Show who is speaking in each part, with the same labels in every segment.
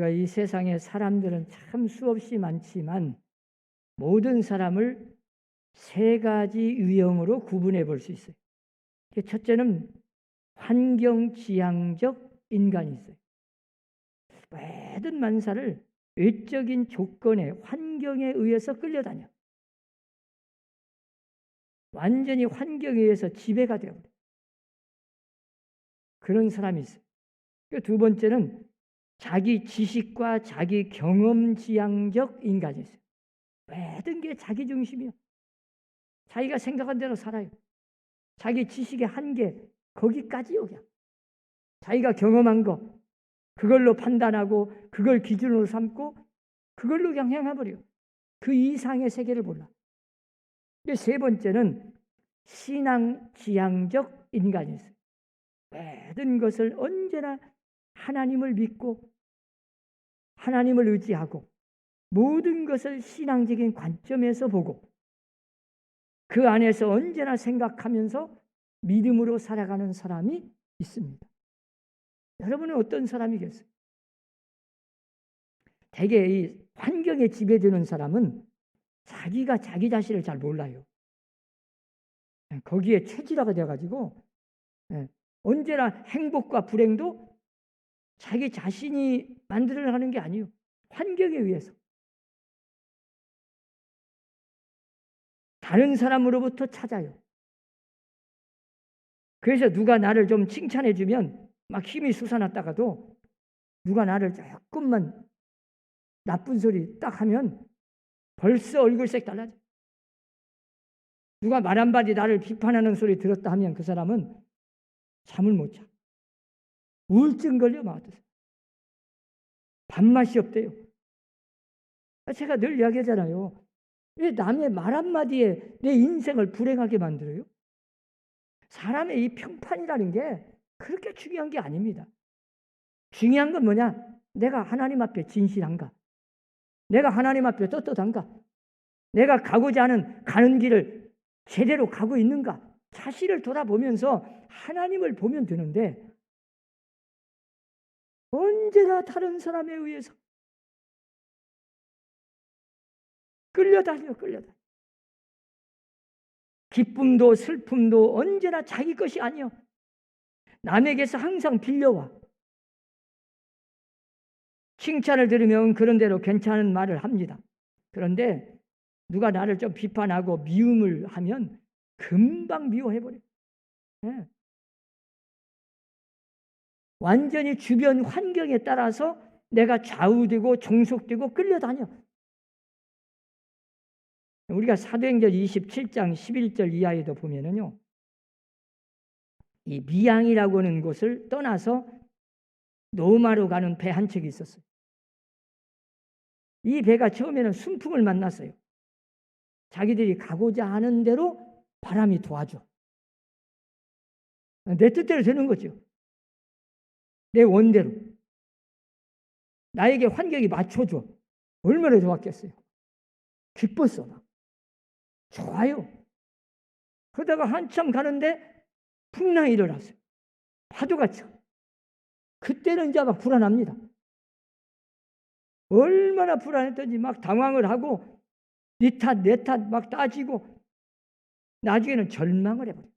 Speaker 1: 우리가 이 세상에 사람들은 참 수없이 많지만 모든 사람을 세 가지 유형으로 구분해 볼 수 있어요. 첫째는 환경지향적 인간이 있어요. 모든 만사를 외적인 조건에, 환경에 의해서 끌려다녀. 완전히 환경에 의해서 지배가 되어버려요. 그런 사람이 있어요. 두 번째는 자기 지식과 자기 경험지향적 인간이 있어요. 모든 게 자기 중심이야. 자기가 생각한 대로 살아요. 자기 지식의 한계, 거기까지요. 그냥. 자기가 경험한 거, 그걸로 판단하고 그걸 기준으로 삼고 그걸로 그냥 행해버려요. 그 이상의 세계를 몰라. 세 번째는 신앙지향적 인간이 있어요. 모든 것을 언제나 하나님을 믿고 하나님을 의지하고 모든 것을 신앙적인 관점에서 보고 그 안에서 언제나 생각하면서 믿음으로 살아가는 사람이 있습니다. 여러분은 어떤 사람이겠어요? 대개 이 환경에 지배되는 사람은 자기가 자기 자신을 잘 몰라요. 거기에 체질화가 되어가지고 언제나 행복과 불행도 자기 자신이 만들어가는 게 아니에요. 환경에 의해서. 다른 사람으로부터 찾아요. 그래서 누가 나를 좀 칭찬해주면 막 힘이 솟아났다가도 누가 나를 조금만 나쁜 소리 딱 하면 벌써 얼굴색 달라져. 누가 말 한마디 나를 비판하는 소리 들었다 하면 그 사람은 잠을 못 자. 우울증 걸려 막 밥맛이 없대요. 제가 늘 이야기하잖아요. 왜 남의 말 한마디에 내 인생을 불행하게 만들어요? 사람의 이 평판이라는 게 그렇게 중요한 게 아닙니다. 중요한 건 뭐냐? 내가 하나님 앞에 진실한가? 내가 하나님 앞에 떳떳한가? 내가 가고자 하는 가는 길을 제대로 가고 있는가? 자신을 돌아보면서 하나님을 보면 되는데 언제나 다른 사람에 의해서 끌려다녀. 기쁨도 슬픔도 언제나 자기 것이 아니요. 남에게서 항상 빌려와. 칭찬을 들으면 그런 대로 괜찮은 말을 합니다. 그런데 누가 나를 좀 비판하고 미움을 하면 금방 미워해버려요. 네. 완전히 주변 환경에 따라서 내가 좌우되고 종속되고 끌려다녀. 우리가 사도행전 27장 11절 이하에도 보면은요. 이 미양이라고 하는 곳을 떠나서 노마로 가는 배 한 척이 있었어요. 이 배가 처음에는 순풍을 만났어요. 자기들이 가고자 하는 대로 바람이 도와줘. 내 뜻대로 되는 거죠. 내 원대로. 나에게 환경이 맞춰줘. 얼마나 좋았겠어요. 기뻤어. 막. 좋아요. 그러다가 한참 가는데 풍랑이 일어났어요. 파도가 쳐. 그때는 이제 막 불안합니다. 얼마나 불안했던지 막 당황을 하고 네 탓, 내 탓 막 따지고 나중에는 절망을 해버려요.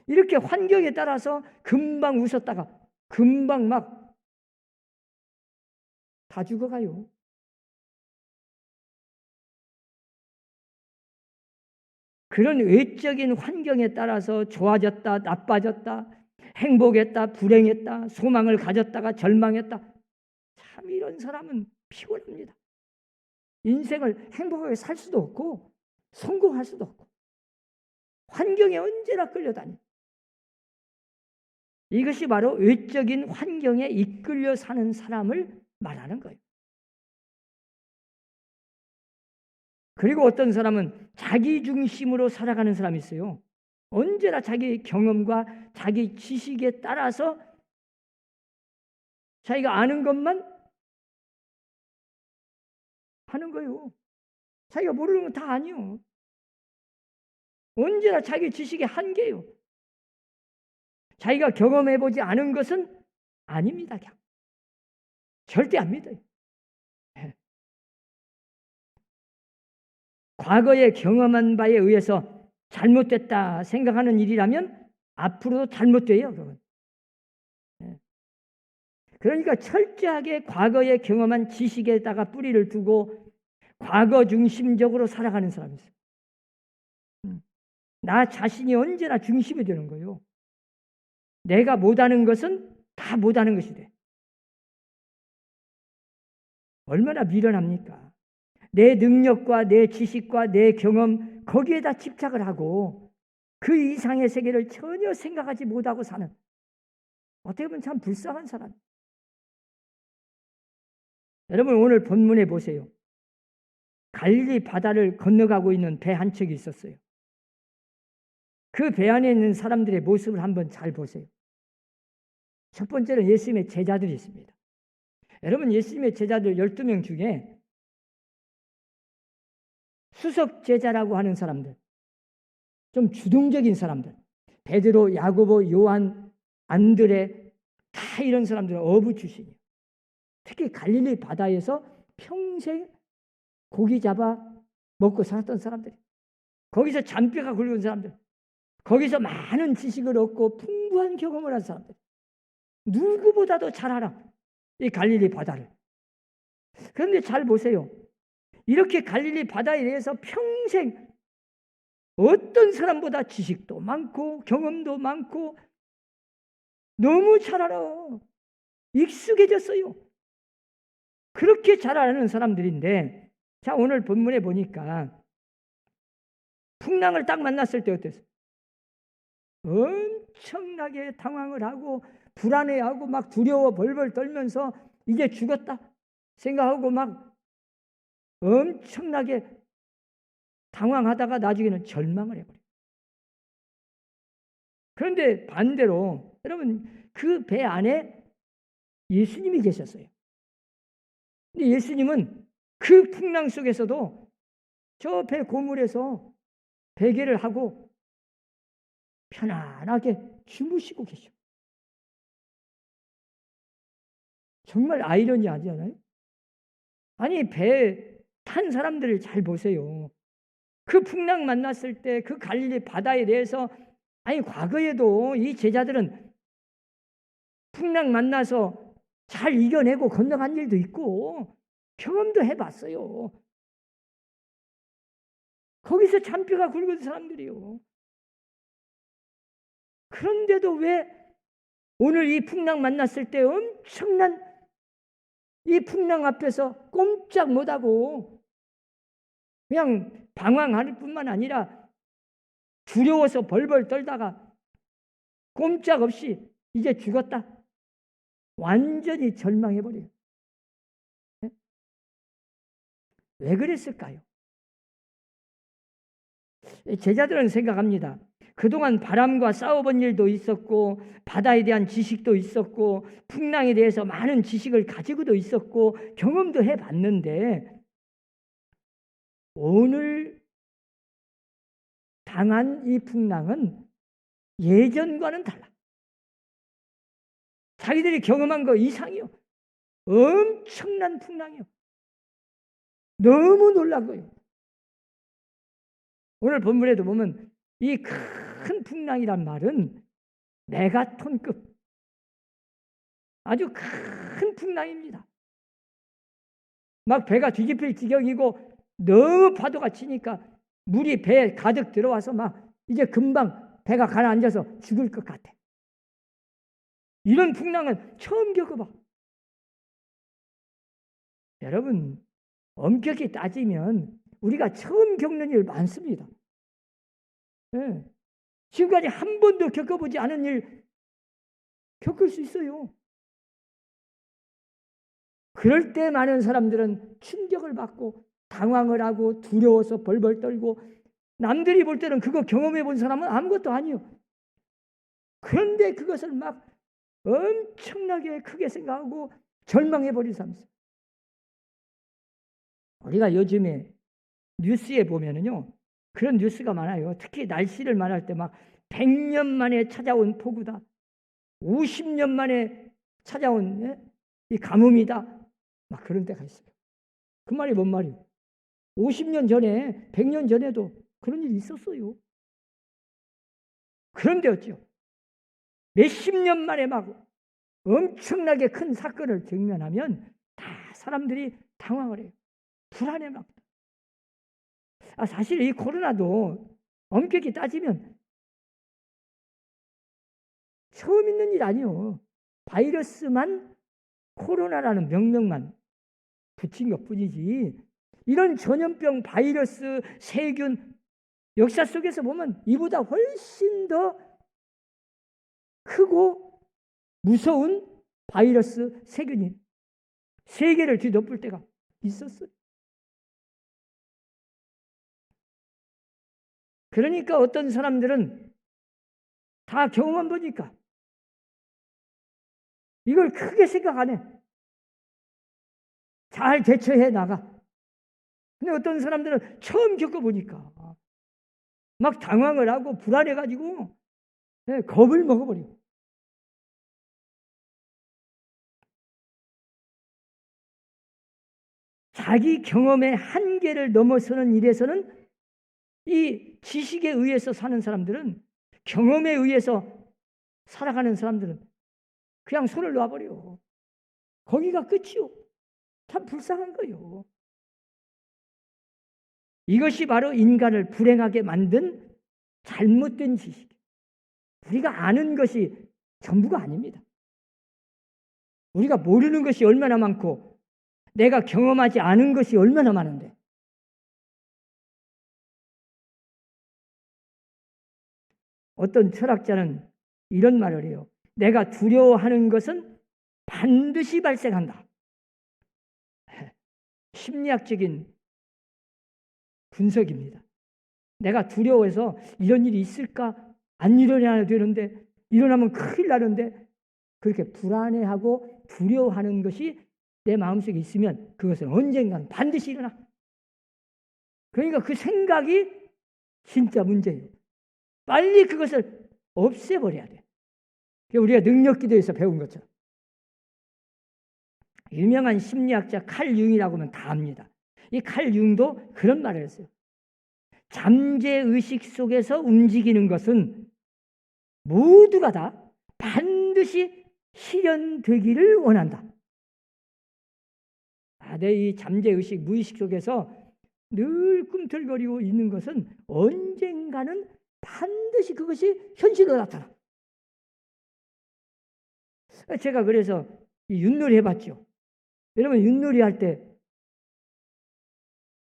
Speaker 1: 이렇게 환경에 따라서 금방 웃었다가 금방 막 다 죽어가요. 그런 외적인 환경에 따라서 좋아졌다, 나빠졌다, 행복했다, 불행했다, 소망을 가졌다가 절망했다. 참 이런 사람은 피곤합니다. 인생을 행복하게 살 수도 없고 성공할 수도 없고 환경에 언제나 끌려다녀. 이것이 바로 외적인 환경에 이끌려 사는 사람을 말하는 거예요. 그리고 어떤 사람은 자기 중심으로 살아가는 사람이 있어요. 언제나 자기 경험과 자기 지식에 따라서 자기가 아는 것만 하는 거예요. 자기가 모르는 건 다 아니요. 언제나 자기 지식의 한계예요. 자기가 경험해보지 않은 것은 아닙니다. 그냥. 절대 안 믿어요. 과거에 경험한 바에 의해서 잘못됐다 생각하는 일이라면 앞으로도 잘못돼요. 그건. 그러니까 철저하게 과거에 경험한 지식에다가 뿌리를 두고 과거 중심적으로 살아가는 사람이 있어요. 나 자신이 언제나 중심이 되는 거예요. 내가 못하는 것은 다 못하는 것이 돼. 얼마나 미련합니까? 내 능력과 내 지식과 내 경험 거기에다 집착을 하고 그 이상의 세계를 전혀 생각하지 못하고 사는, 어떻게 보면 참 불쌍한 사람. 여러분 오늘 본문에 보세요. 갈릴리 바다를 건너가고 있는 배 한 척이 있었어요. 그 배 안에 있는 사람들의 모습을 한번 잘 보세요. 첫 번째는 예수님의 제자들이 있습니다. 여러분 예수님의 제자들 12명 중에 수석 제자라고 하는 사람들, 좀 주동적인 사람들, 베드로, 야고보, 요한, 안드레, 다 이런 사람들은 어부 출신이에요. 특히 갈릴리 바다에서 평생 고기 잡아 먹고 살았던 사람들이, 거기서 잔뼈가 굵은 사람들, 거기서 많은 지식을 얻고 풍부한 경험을 한 사람들, 누구보다도 잘 알아, 이 갈릴리 바다를. 그런데 잘 보세요. 이렇게 갈릴리 바다에 대해서 평생 어떤 사람보다 지식도 많고 경험도 많고 너무 잘 알아. 익숙해졌어요. 그렇게 잘 아는 사람들인데, 자 오늘 본문에 보니까 풍랑을 딱 만났을 때 어땠어요? 엄청나게 당황을 하고 불안해하고 막 두려워 벌벌 떨면서 이제 죽었다 생각하고 막 엄청나게 당황하다가 나중에는 절망을 해버려요. 그런데 반대로 여러분 그 배 안에 예수님이 계셨어요. 근데 예수님은 그 풍랑 속에서도 저 배 고물에서 베개를 하고 편안하게 주무시고 계셔. 정말 아이러니하지 않아요? 아니 배 탄 사람들을 잘 보세요. 그 풍랑 만났을 때 그 갈릴리 바다에 대해서, 아니 과거에도 이 제자들은 풍랑 만나서 잘 이겨내고 건너간 일도 있고 경험도 해봤어요. 거기서 잔뼈가 굵은 사람들이요. 그런데도 왜 오늘 이 풍랑 만났을 때 엄청난 이 풍랑 앞에서 꼼짝 못하고 그냥 방황할 뿐만 아니라 두려워서 벌벌 떨다가 꼼짝없이 이제 죽었다, 완전히 절망해버려요. 왜 그랬을까요? 제자들은 생각합니다. 그동안 바람과 싸워본 일도 있었고 바다에 대한 지식도 있었고 풍랑에 대해서 많은 지식을 가지고도 있었고 경험도 해봤는데 오늘 당한 이 풍랑은 예전과는 달라. 자기들이 경험한 거 이상이요. 엄청난 풍랑이요. 너무 놀란 거예요. 오늘 본문에도 보면 이 큰 풍랑이란 말은 메가톤급 아주 큰 풍랑입니다. 막 배가 뒤집힐 지경이고 너무 파도가 치니까 물이 배에 가득 들어와서 막 이제 금방 배가 가라앉아서 죽을 것 같아. 이런 풍랑은 처음 겪어봐. 여러분 엄격히 따지면 우리가 처음 겪는 일 많습니다. 네. 지금까지 한 번도 겪어보지 않은 일 겪을 수 있어요. 그럴 때 많은 사람들은 충격을 받고 당황을 하고 두려워서 벌벌 떨고 남들이 볼 때는 그거 경험해 본 사람은 아무것도 아니요. 그런데 그것을 막 엄청나게 크게 생각하고 절망해버린 사람이 있어요. 우리가 요즘에 뉴스에 보면은요, 그런 뉴스가 많아요. 특히 날씨를 말할 때 막 100년 만에 찾아온 폭우다, 50년 만에 찾아온 이 가뭄이다, 막 그런 때가 있어요. 그 말이 뭔 말이에요? 50년 전에, 100년 전에도 그런 일이 있었어요. 그런데였죠. 몇십 년 만에 막 엄청나게 큰 사건을 직면하면 다 사람들이 당황을 해요. 불안해 막. 사실 이 코로나도 엄격히 따지면 처음 있는 일 아니에요. 바이러스만 코로나라는 명명만 붙인 것뿐이지 이런 전염병, 바이러스, 세균 역사 속에서 보면 이보다 훨씬 더 크고 무서운 바이러스, 세균이 세계를 뒤덮을 때가 있었어요. 그러니까 어떤 사람들은 다 경험한 거니까 이걸 크게 생각 안 해. 잘 대처해 나가. 근데 어떤 사람들은 처음 겪어보니까 막 당황을 하고 불안해가지고 겁을 먹어버리고. 자기 경험의 한계를 넘어서는 일에서는 이 지식에 의해서 사는 사람들은, 경험에 의해서 살아가는 사람들은 그냥 손을 놔버려. 거기가 끝이요. 참 불쌍한 거요. 이것이 바로 인간을 불행하게 만든 잘못된 지식. 우리가 아는 것이 전부가 아닙니다. 우리가 모르는 것이 얼마나 많고 내가 경험하지 않은 것이 얼마나 많은데. 어떤 철학자는 이런 말을 해요. 내가 두려워하는 것은 반드시 발생한다. 심리학적인 분석입니다. 내가 두려워해서 이런 일이 있을까? 안 일어나야 되는데, 일어나면 큰일 나는데, 그렇게 불안해하고 두려워하는 것이 내 마음속에 있으면 그것은 언젠간 반드시 일어나. 그러니까 그 생각이 진짜 문제예요. 빨리 그것을 없애버려야 돼. 우리가 능력기도에서 배운 것처럼. 유명한 심리학자 칼 융이라고 하면 다 압니다. 이 칼 융도 그런 말을 했어요. 잠재의식 속에서 움직이는 것은 모두가 다 반드시 실현되기를 원한다. 내 이 잠재의식, 무의식 속에서 늘 꿈틀거리고 있는 것은 언젠가는 반드시 그것이 현실로 나타나. 제가 그래서 이 윷놀이 해봤죠. 여러분 윷놀이 할 때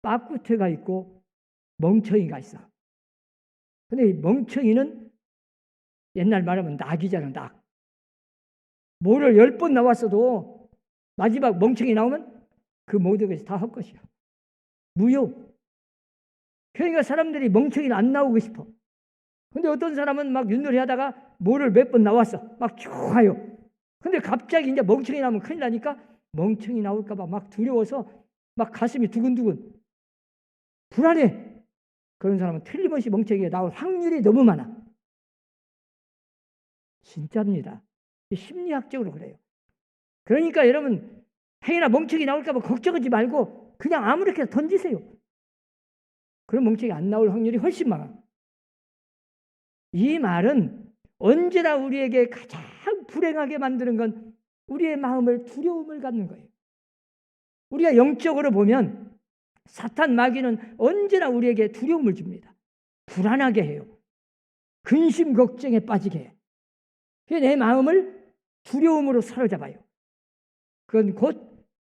Speaker 1: 빠꾸태가 있고 멍청이가 있어. 근데 이 멍청이는 옛날 말하면 낙이잖아, 낙. 모를 10번 나왔어도 마지막 멍청이 나오면 그 모든 것이 다 헛것이야. 무효. 그러니까 사람들이 멍청이는 안 나오고 싶어. 근데 어떤 사람은 막 윷놀이 하다가 모를 몇 번 나왔어. 막 쭉 가요. 근데 갑자기 이제 멍청이 나오면 큰일 나니까 멍청이 나올까봐 막 두려워서 막 가슴이 두근두근. 불안해. 그런 사람은 틀림없이 멍청이가 나올 확률이 너무 많아. 진짜입니다. 심리학적으로 그래요. 그러니까 여러분 행여나 멍청이 나올까봐 걱정하지 말고 그냥 아무렇게나 던지세요. 그럼 멍청이 안 나올 확률이 훨씬 많아. 이 말은 언제나 우리에게 가장 불행하게 만드는 건 우리의 마음을 두려움을 갖는 거예요. 우리가 영적으로 보면 사탄 마귀는 언제나 우리에게 두려움을 줍니다. 불안하게 해요. 근심 걱정에 빠지게 해요. 내 마음을 두려움으로 사로잡아요. 그건 곧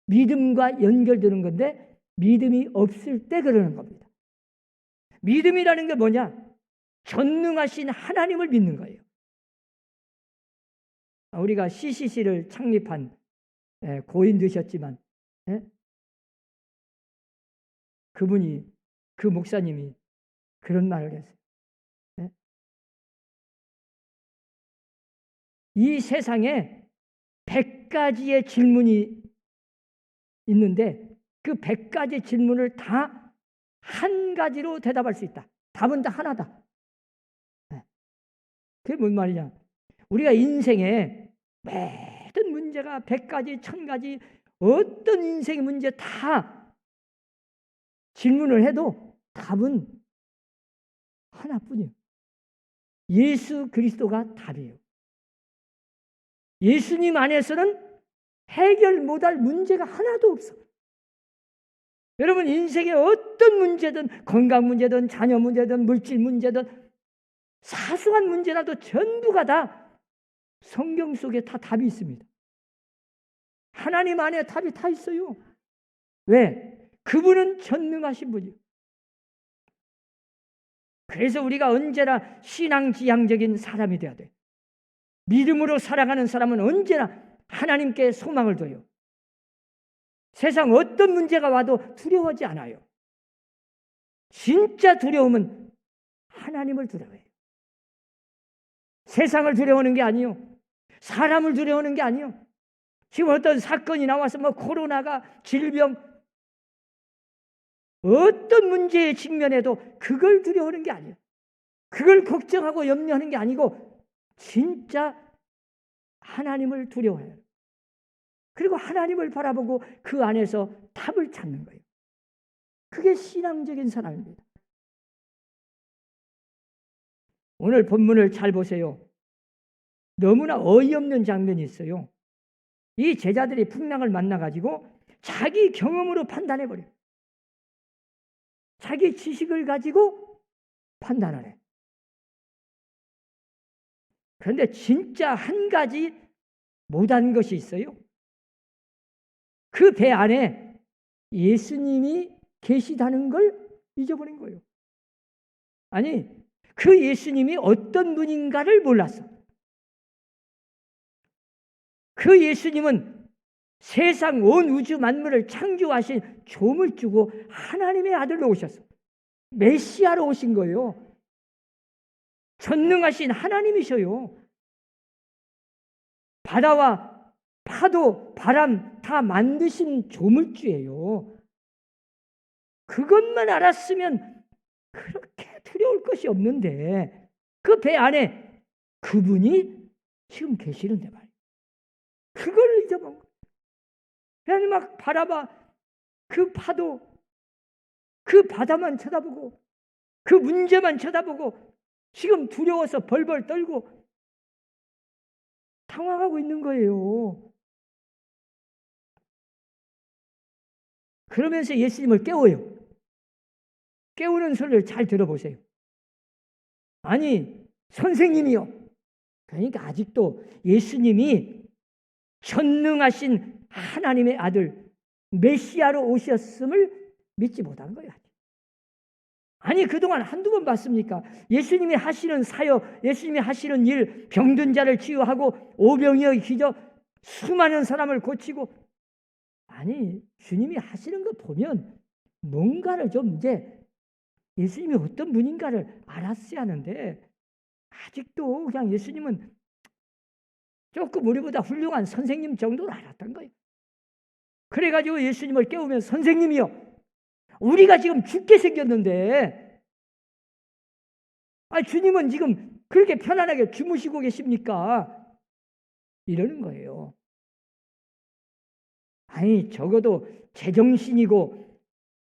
Speaker 1: 믿음과 연결되는 건데 믿음이 없을 때 그러는 겁니다. 믿음이라는 게 뭐냐? 전능하신 하나님을 믿는 거예요. 우리가 CCC를 창립한 고인 되셨지만 그분이, 그 목사님이 그런 말을 했어요. 이 세상에 100가지의 질문이 있는데 그 100가지 질문을 다 한 가지로 대답할 수 있다. 답은 다 하나다. 그게 뭔 말이냐? 우리가 인생에 모든 문제가 100가지, 1000가지 어떤 인생의 문제 다 질문을 해도 답은 하나뿐이에요. 예수 그리스도가 답이에요. 예수님 안에서는 해결 못할 문제가 하나도 없어. 여러분 인생의 어떤 문제든 건강 문제든 자녀 문제든 물질 문제든 사소한 문제라도 전부가 다 성경 속에 다 답이 있습니다. 하나님 안에 답이 다 있어요. 왜? 그분은 전능하신 분이에요. 그래서 우리가 언제나 신앙지향적인 사람이 되어야 돼. 믿음으로 살아가는 사람은 언제나 하나님께 소망을 둬요. 세상 어떤 문제가 와도 두려워하지 않아요. 진짜 두려움은 하나님을 두려워해요. 세상을 두려워하는 게 아니요. 사람을 두려워하는 게 아니요. 지금 어떤 사건이 나와서 코로나가 질병 어떤 문제에 직면해도 그걸 두려워하는 게 아니에요. 그걸 걱정하고 염려하는 게 아니고 진짜 하나님을 두려워해요. 그리고 하나님을 바라보고 그 안에서 답을 찾는 거예요. 그게 신앙적인 사람입니다. 오늘 본문을 잘 보세요. 너무나 어이없는 장면이 있어요. 이 제자들이 풍랑을 만나가지고 자기 경험으로 판단해버려요. 자기 지식을 가지고 판단을 해. 그런데 진짜 한 가지 못한 것이 있어요. 그 배 안에 예수님이 계시다는 걸 잊어버린 거예요. 아니, 그 예수님이 어떤 분인가를 몰랐어. 그 예수님은 세상 온 우주 만물을 창조하신 조물주고 하나님의 아들로 오셨어. 메시아로 오신 거예요. 전능하신 하나님이셔요. 바다와 파도, 바람 다 만드신 조물주예요. 그것만 알았으면 그렇게 두려울 것이 없는데 그 배 안에 그분이 지금 계시는데 말이에요. 그걸 잊어먹은 거예요. 그냥 막 바라봐 그 파도, 그 바다만 쳐다보고 그 문제만 쳐다보고 지금 두려워서 벌벌 떨고 당황하고 있는 거예요. 그러면서 예수님을 깨워요. 깨우는 소리를 잘 들어보세요. 아니, 선생님이요. 그러니까 아직도 예수님이 전능하신 하나님의 아들 메시아로 오셨음을 믿지 못한 거예요. 아니, 그동안 한두 번 봤습니까? 예수님이 하시는 사역, 예수님이 하시는 일, 병든 자를 치유하고 오병이어 기적, 수많은 사람을 고치고, 아니, 주님이 하시는 거 보면 뭔가를 좀 이제 예수님이 어떤 분인가를 알았어야 하는데 아직도 그냥 예수님은 조금 우리보다 훌륭한 선생님 정도로 알았던 거예요. 그래가지고 예수님을 깨우면 선생님이요. 우리가 지금 죽게 생겼는데 주님은 지금 그렇게 편안하게 주무시고 계십니까? 이러는 거예요. 아니, 적어도 제정신이고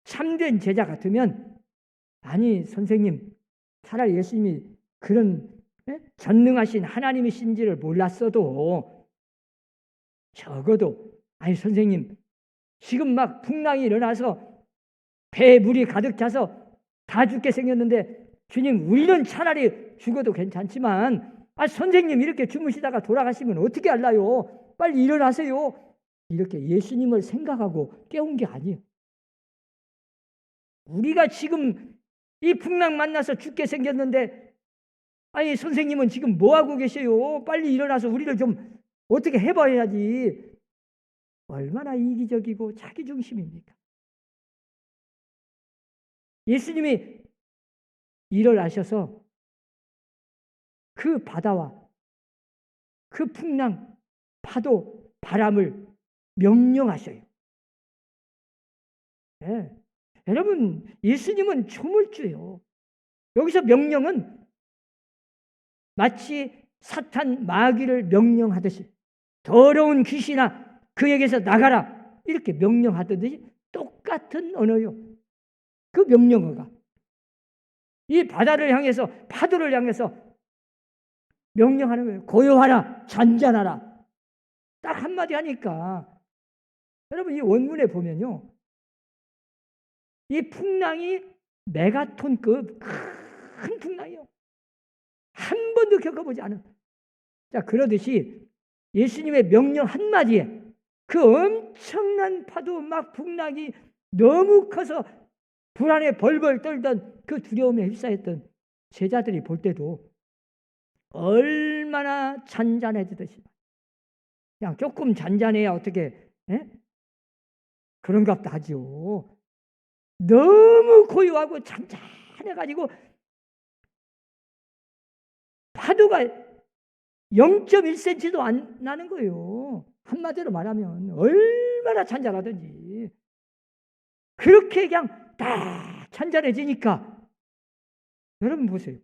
Speaker 1: 참된 제자 같으면 아니, 선생님, 차라리 예수님이 그런 전능하신 하나님이신지를 몰랐어도 적어도 아니, 선생님, 지금 막 풍랑이 일어나서 배에 물이 가득 차서 다 죽게 생겼는데 주님, 우리는 차라리 죽어도 괜찮지만 선생님 이렇게 주무시다가 돌아가시면 어떻게 할라요? 빨리 일어나세요. 이렇게 예수님을 생각하고 깨운 게 아니에요. 우리가 지금 이 풍랑 만나서 죽게 생겼는데 아니, 선생님은 지금 뭐하고 계세요? 빨리 일어나서 우리를 좀 어떻게 해봐야지. 얼마나 이기적이고 자기중심입니까? 예수님이 일어나셔서 그 바다와 그 풍랑, 파도, 바람을 명령하셔요. 네. 여러분, 예수님은 조물주예요. 여기서 명령은 마치 사탄 마귀를 명령하듯이 더러운 귀신아 그에게서 나가라 이렇게 명령하듯이 똑같은 언어요. 그 명령어가 이 바다를 향해서, 파도를 향해서 명령하는 거예요. 고요하라, 잔잔하라. 딱 한마디 하니까 여러분 이 원문에 보면요, 이 풍랑이 메가톤급 큰 풍랑이요. 한 번도 겪어보지 않은. 자, 그러듯이 예수님의 명령 한마디에 그 엄청난 파도 막 풍랑이 너무 커서 불안에 벌벌 떨던 그 두려움에 휩싸였던 제자들이 볼 때도 얼마나 잔잔해지듯이, 그냥 조금 잔잔해야 어떻게 그런가 보다 하죠. 너무 고요하고 잔잔해가지고 파도가 0.1cm도 안 나는 거예요. 한마디로 말하면 얼마나 잔잔하든지. 그렇게 그냥 딱 잔잔해지니까 여러분 보세요.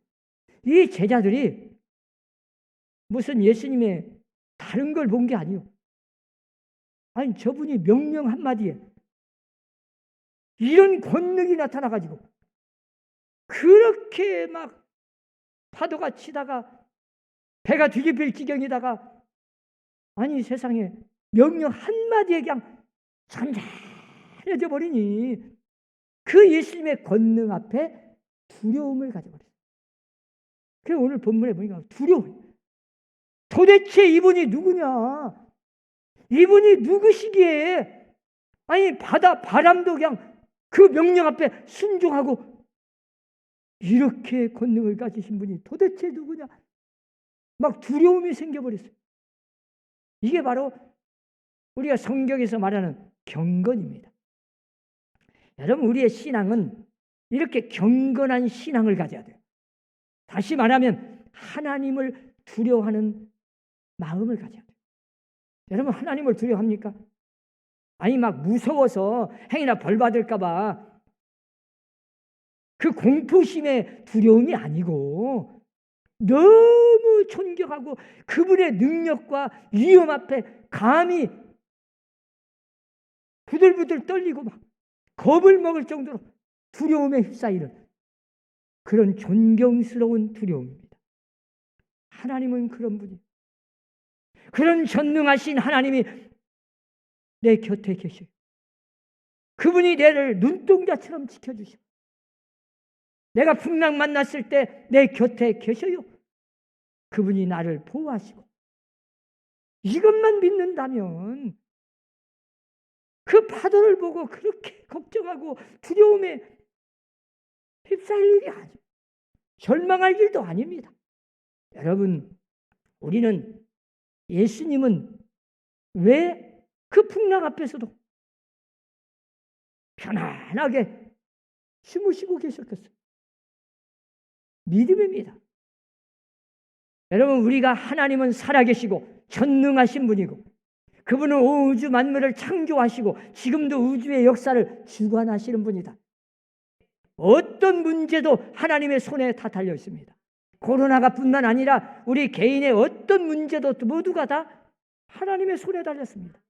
Speaker 1: 이 제자들이 무슨 예수님의 다른 걸 본 게 아니요. 아니 저분이 명령 한마디에 이런 권능이 나타나가지고 그렇게 막 파도가 치다가 배가 뒤집힐 지경이다가 아니 세상에 명령 한마디에 그냥 잔잔해져 버리니 그 예수님의 권능 앞에 두려움을 가져버렸어요. 그래서 오늘 본문에 보니까 두려워. 도대체 이분이 누구냐? 이분이 누구시기에 아니 바람도 그냥 그 명령 앞에 순종하고 이렇게 권능을 가지신 분이 도대체 누구냐? 막 두려움이 생겨버렸어요. 이게 바로 우리가 성경에서 말하는 경건입니다. 여러분 우리의 신앙은 이렇게 경건한 신앙을 가져야 돼요. 다시 말하면 하나님을 두려워하는 마음을 가져야 돼요. 여러분 하나님을 두려워합니까? 아니 막 무서워서 행위나 벌 받을까 봐 그 공포심의 두려움이 아니고 너무 존경하고 그분의 능력과 위엄 앞에 감히 부들부들 떨리고 막 겁을 먹을 정도로 두려움에 휩싸이는 그런 존경스러운 두려움입니다. 하나님은 그런 분이, 그런 전능하신 하나님이 내 곁에 계셔요. 그분이 나를 눈동자처럼 지켜주시고 내가 풍랑 만났을 때 내 곁에 계셔요. 그분이 나를 보호하시고 이것만 믿는다면 그 파도를 보고 그렇게 걱정하고 두려움에 휩싸일 일이 아니에요. 절망할 일도 아닙니다. 여러분 우리는 예수님은 왜 그 풍랑 앞에서도 편안하게 주무시고 계셨겠어요? 믿음입니다. 여러분 우리가 하나님은 살아계시고 전능하신 분이고 그분은 온 우주 만물을 창조하시고 지금도 우주의 역사를 주관하시는 분이다. 어떤 문제도 하나님의 손에 다 달려 있습니다. 코로나가 뿐만 아니라 우리 개인의 어떤 문제도 모두가 다 하나님의 손에 달렸습니다.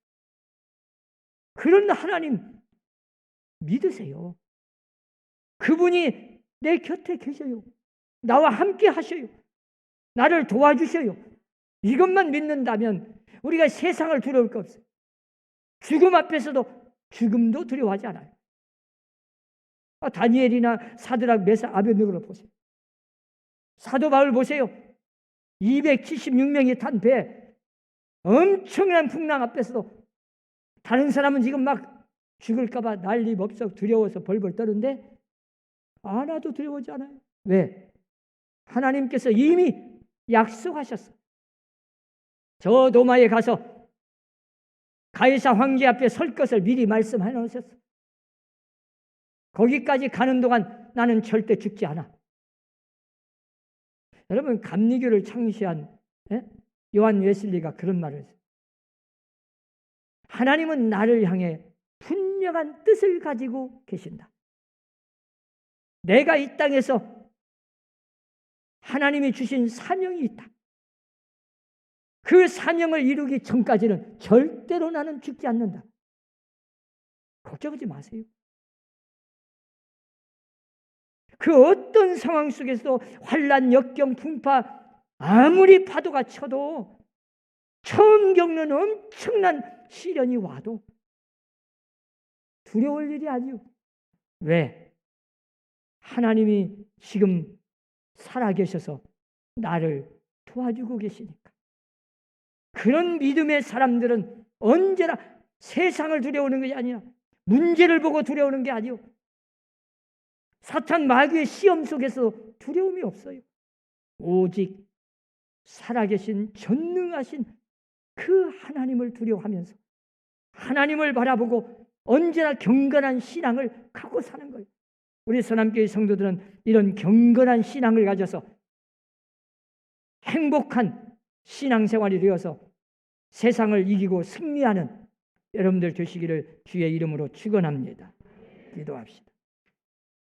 Speaker 1: 그런 하나님 믿으세요. 그분이 내 곁에 계셔요. 나와 함께 하셔요. 나를 도와주셔요. 이것만 믿는다면 우리가 세상을 두려울 거 없어요. 죽음 앞에서도 죽음도 두려워하지 않아요. 다니엘이나 사드락 메삭 아벳느고를 보세요. 사도 바울 보세요. 276명이 탄 배, 엄청난 풍랑 앞에서도 다른 사람은 지금 막 죽을까 봐 난리법석 두려워서 벌벌 떠는데 하나도 두려워하지 않아요. 왜? 하나님께서 이미 약속하셨어요. 저 도마에 가서 가이사 황제 앞에 설 것을 미리 말씀해 놓으셨어요. 거기까지 가는 동안 나는 절대 죽지 않아. 여러분 감리교를 창시한 요한 웨슬리가 그런 말을 했어요. 하나님은 나를 향해 분명한 뜻을 가지고 계신다. 내가 이 땅에서 하나님이 주신 사명이 있다. 그 사명을 이루기 전까지는 절대로 나는 죽지 않는다. 걱정하지 마세요. 그 어떤 상황 속에서도 환난, 역경, 풍파 아무리 파도가 쳐도 처음 겪는 엄청난 시련이 와도 두려울 일이 아니요. 왜? 하나님이 지금 살아계셔서 나를 도와주고 계시니까. 그런 믿음의 사람들은 언제나 세상을 두려워하는 것이 아니라 문제를 보고 두려워하는 게 아니요. 사탄 마귀의 시험 속에서 두려움이 없어요. 오직 살아계신 전능하신 그 하나님을 두려워하면서 하나님을 바라보고 언제나 경건한 신앙을 갖고 사는 거예요. 우리 서남교회 성도들은 이런 경건한 신앙을 가져서 행복한 신앙생활이 되어서 세상을 이기고 승리하는 여러분들 되시기를 주의 이름으로 축원합니다. 기도합시다.